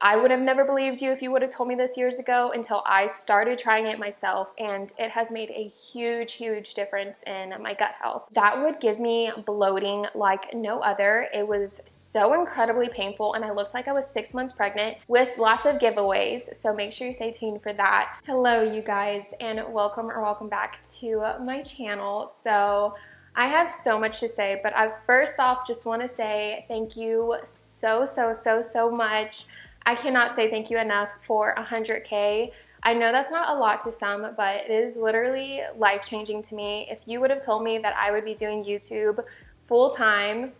I would have never believed you if you would have told me this years ago until I started trying it myself, and it has made a huge, huge difference in my gut health. That would give me bloating like no other. It was so incredibly painful, and I looked like I was 6 months pregnant with lots of giveaways, so make sure you stay tuned for that. Hello, you guys, and welcome back to my channel. So I have so much to say, but I first off just want to say thank you so much. I cannot say thank you enough for 100K. I know that's not a lot to some, but it is literally life-changing to me. If you would have told me that I would be doing YouTube full-time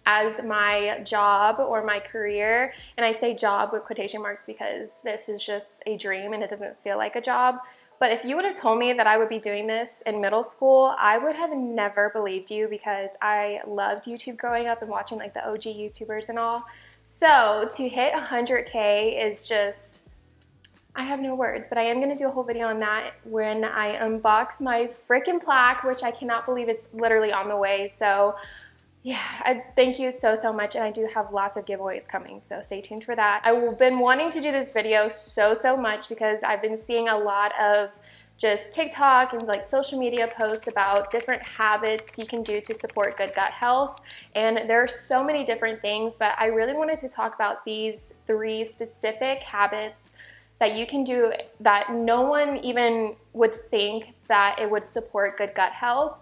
as my job or my career, and I say job with quotation marks because this is just a dream and it doesn't feel like a job, but if you would have told me that I would be doing this in middle school, I would have never believed you because I loved YouTube growing up and watching like the OG YouTubers and all. So to hit 100K is just, I have no words, but I am going to do a whole video on that when I unbox my freaking plaque, which I cannot believe is literally on the way. So yeah, I thank you so much, and I do have lots of giveaways coming, so stay tuned for that. I've been wanting to do this video so much because I've been seeing a lot of just TikTok and like social media posts about different habits you can do to support good gut health, and there are so many different things, but I really wanted to talk about these 3 specific habits that you can do that no one even would think that it would support good gut health.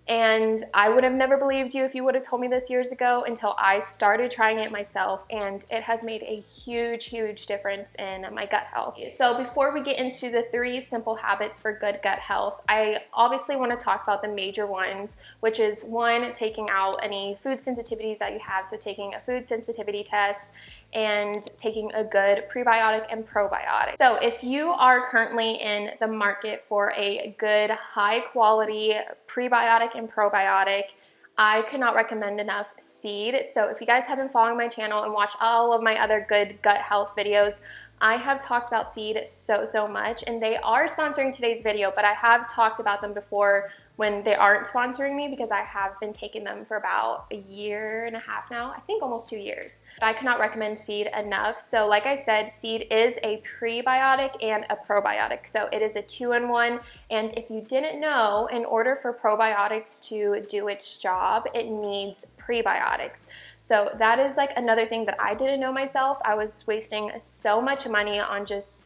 And I would have never believed you if you would have told me this years ago until I started trying it myself, and it has made a huge difference in my gut health. So before we get into the 3 simple habits for good gut health, I obviously want to talk about the major ones, which is 1, taking out any food sensitivities that you have, so taking a food sensitivity test and taking a good prebiotic and probiotic. So if you are currently in the market for a good high quality prebiotic and probiotic, I could not recommend enough Seed. So if you guys have been following my channel and watch all of my other good gut health videos, I have talked about Seed so much, and they are sponsoring today's video, but I have talked about them before when they aren't sponsoring me because I have been taking them for about a year and a half now, I think almost 2 years. I cannot recommend Seed enough. So like I said, Seed is a prebiotic and a probiotic. So it is a 2-in-1, and if you didn't know, in order for probiotics to do its job, it needs prebiotics. So that is like another thing that I didn't know myself. I was wasting so much money on just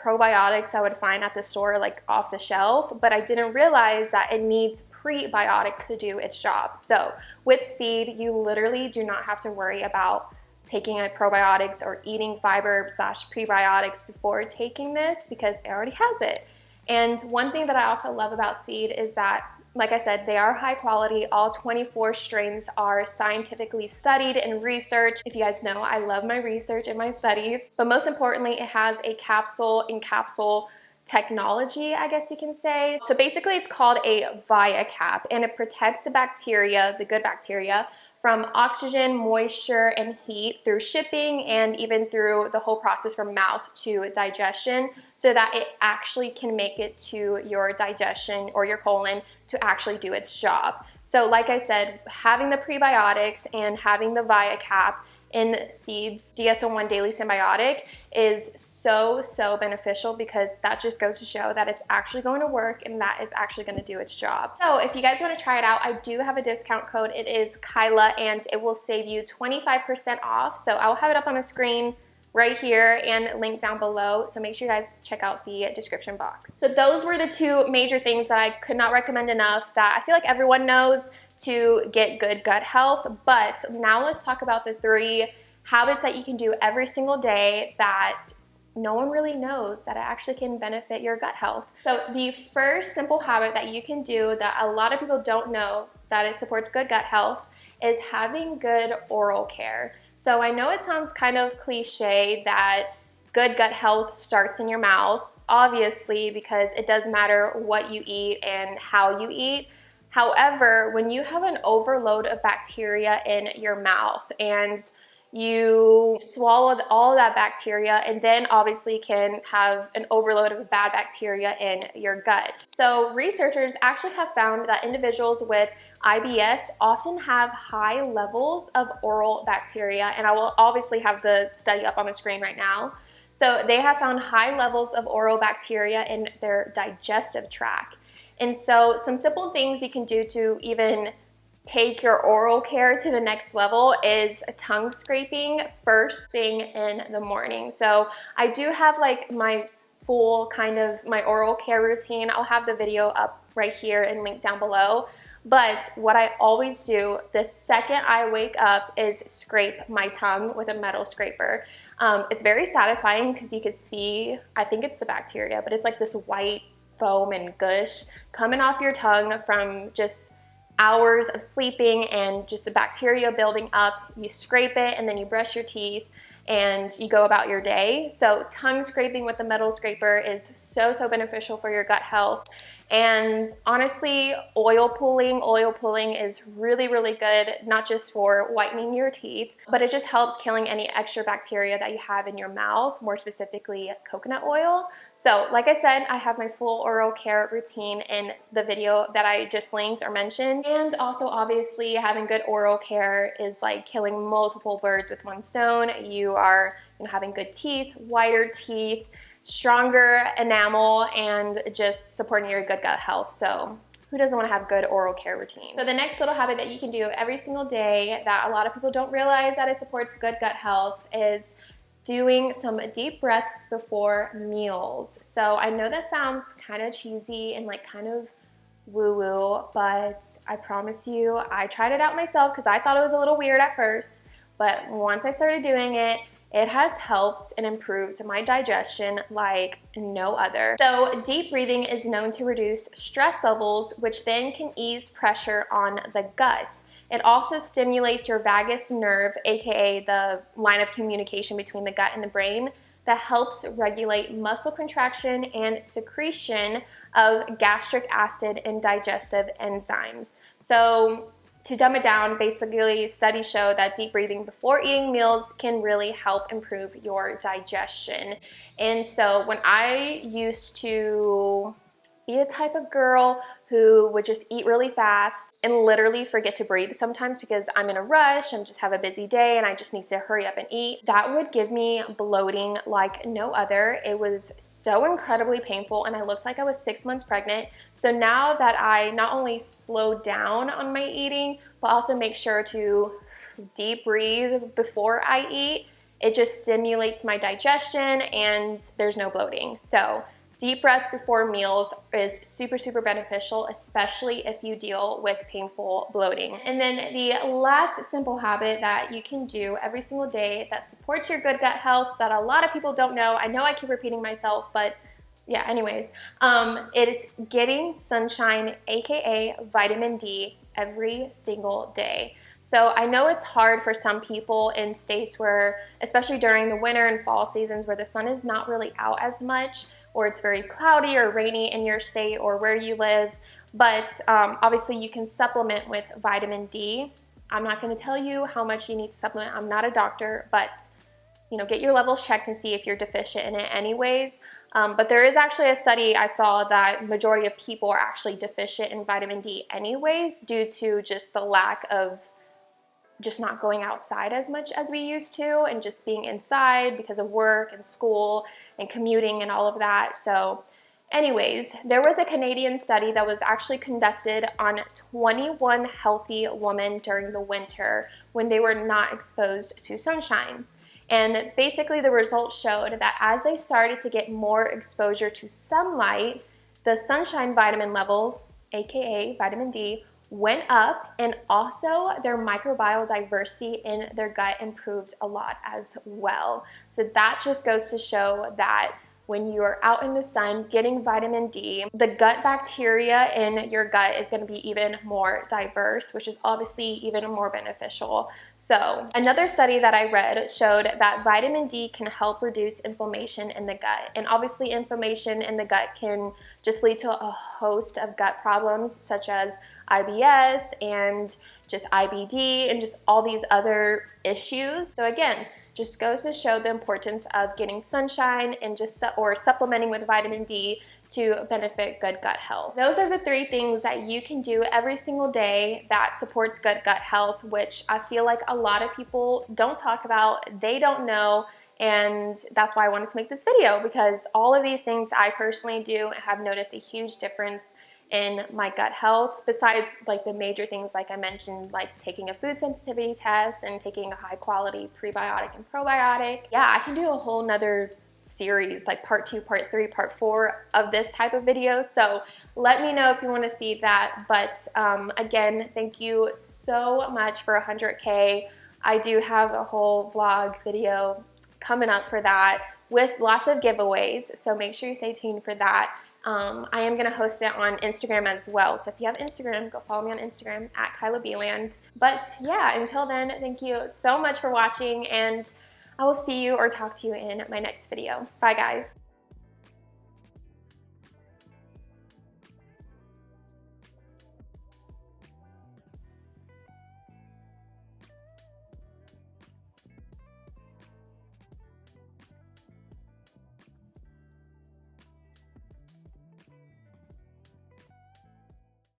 probiotics I would find at the store like off the shelf, but I didn't realize that it needs prebiotics to do its job. So with Seed, you literally do not have to worry about taking a probiotics or eating fiber/prebiotics before taking this because it already has it. And one thing that I also love about Seed is that, like I said, they are high quality. All 24 strains are scientifically studied and researched. If you guys know, I love my research and my studies. But most importantly, it has a capsule-in-capsule technology, I guess you can say. So basically, it's called a ViaCap, and it protects the bacteria, the good bacteria, from oxygen, moisture, and heat through shipping and even through the whole process from mouth to digestion, so that it actually can make it to your digestion or your colon to actually do its job. So like I said, having the prebiotics and having the ViaCap in Seed's DS-01 Daily Symbiotic is so beneficial because that just goes to show that it's actually going to work and that it's actually going to do its job. So if you guys want to try it out, I do have a discount code. It is Kyla, and it will save you 25% off. So I'll have it up on the screen right here and link down below, so make sure you guys check out the description box. So those were the 2 major things that I could not recommend enough that I feel like everyone knows to get good gut health. But now let's talk about the 3 habits that you can do every single day that no one really knows that it actually can benefit your gut health. So the first simple habit that you can do that a lot of people don't know that it supports good gut health is having good oral care. So I know it sounds kind of cliche that good gut health starts in your mouth, obviously, because it does matter what you eat and how you eat. However, when you have an overload of bacteria in your mouth and you swallow all of that bacteria and then obviously can have an overload of bad bacteria in your gut. So researchers actually have found that individuals with IBS often have high levels of oral bacteria, and I will obviously have the study up on the screen right now. So they have found high levels of oral bacteria in their digestive tract. And so some simple things you can do to even take your oral care to the next level is tongue scraping first thing in the morning. So I do have like my full kind of my oral care routine. I'll have the video up right here and link down below. But what I always do the second I wake up is scrape my tongue with a metal scraper. It's very satisfying because you can see, I think it's the bacteria, but it's like this white foam and gush coming off your tongue from just hours of sleeping and just the bacteria building up. You scrape it and then you brush your teeth and you go about your day. So tongue scraping with the metal scraper is so beneficial for your gut health. And honestly, oil pulling is really good, not just for whitening your teeth, but it just helps killing any extra bacteria that you have in your mouth, more specifically coconut oil. So like I said, I have my full oral care routine in the video that I just linked or mentioned. And also obviously having good oral care is like killing multiple birds with one stone. You are having good teeth, whiter teeth, stronger enamel, and just supporting your good gut health. So who doesn't want to have good oral care routine? So the next little habit that you can do every single day that a lot of people don't realize that it supports good gut health is doing some deep breaths before meals. So I know that sounds kind of cheesy and like kind of woo-woo, but I promise you, I tried it out myself because I thought it was a little weird at first, but once I started doing it, it has helped and improved my digestion like no other. So deep breathing is known to reduce stress levels, which then can ease pressure on the gut. It also stimulates your vagus nerve, aka the line of communication between the gut and the brain, that helps regulate muscle contraction and secretion of gastric acid and digestive enzymes. So to dumb it down, basically studies show that deep breathing before eating meals can really help improve your digestion. And so when I used to be a type of girl who would just eat really fast and literally forget to breathe sometimes because I'm in a rush and just have a busy day and I just need to hurry up and eat, that would give me bloating like no other. It was so incredibly painful and I looked like I was 6 months pregnant. So now that I not only slow down on my eating, but also make sure to deep breathe before I eat, it just stimulates my digestion and there's no bloating. So deep breaths before meals is super beneficial, especially if you deal with painful bloating. And then the last simple habit that you can do every single day that supports your good gut health that a lot of people don't know, I know I keep repeating myself, but yeah, anyways, it is getting sunshine, aka vitamin D, every single day. So I know it's hard for some people in states where, especially during the winter and fall seasons where the sun is not really out as much, or it's very cloudy or rainy in your state or where you live, but obviously you can supplement with vitamin D. I'm not going to tell you how much you need to supplement. I'm not a doctor, but get your levels checked and see if you're deficient in it anyways. But there is actually a study I saw that majority of people are actually deficient in vitamin D anyways due to just the lack of just not going outside as much as we used to and just being inside because of work and school and commuting and all of that. So anyways, there was a Canadian study that was actually conducted on 21 healthy women during the winter when they were not exposed to sunshine. And basically the results showed that as they started to get more exposure to sunlight, the sunshine vitamin levels, aka vitamin D, went up, and also their microbial diversity in their gut improved a lot as well. So that just goes to show that when you are out in the sun getting vitamin D, the gut bacteria in your gut is going to be even more diverse, which is obviously even more beneficial. So another study that I read showed that vitamin D can help reduce inflammation in the gut. And obviously inflammation in the gut can just lead to a host of gut problems such as IBS and just IBD and just all these other issues. So again, just goes to show the importance of getting sunshine and just or supplementing with vitamin D to benefit good gut health. Those are the 3 things that you can do every single day that supports good gut health, which I feel like a lot of people don't talk about, they don't know, and that's why I wanted to make this video, because all of these things I personally do have noticed a huge difference in my gut health, besides like the major things like I mentioned, like taking a food sensitivity test and taking a high quality prebiotic and probiotic. Yeah, I can do a whole nother series, like part 2, part 3, part 4 of this type of video, so let me know if you want to see that. But again, thank you so much for 100K. I do have a whole vlog video coming up for that with lots of giveaways, so make sure you stay tuned for that. I am going to host it on Instagram as well, so if you have Instagram, go follow me on Instagram at KylaBland. But yeah, until then, thank you so much for watching, and I will see you or talk to you in my next video. Bye guys.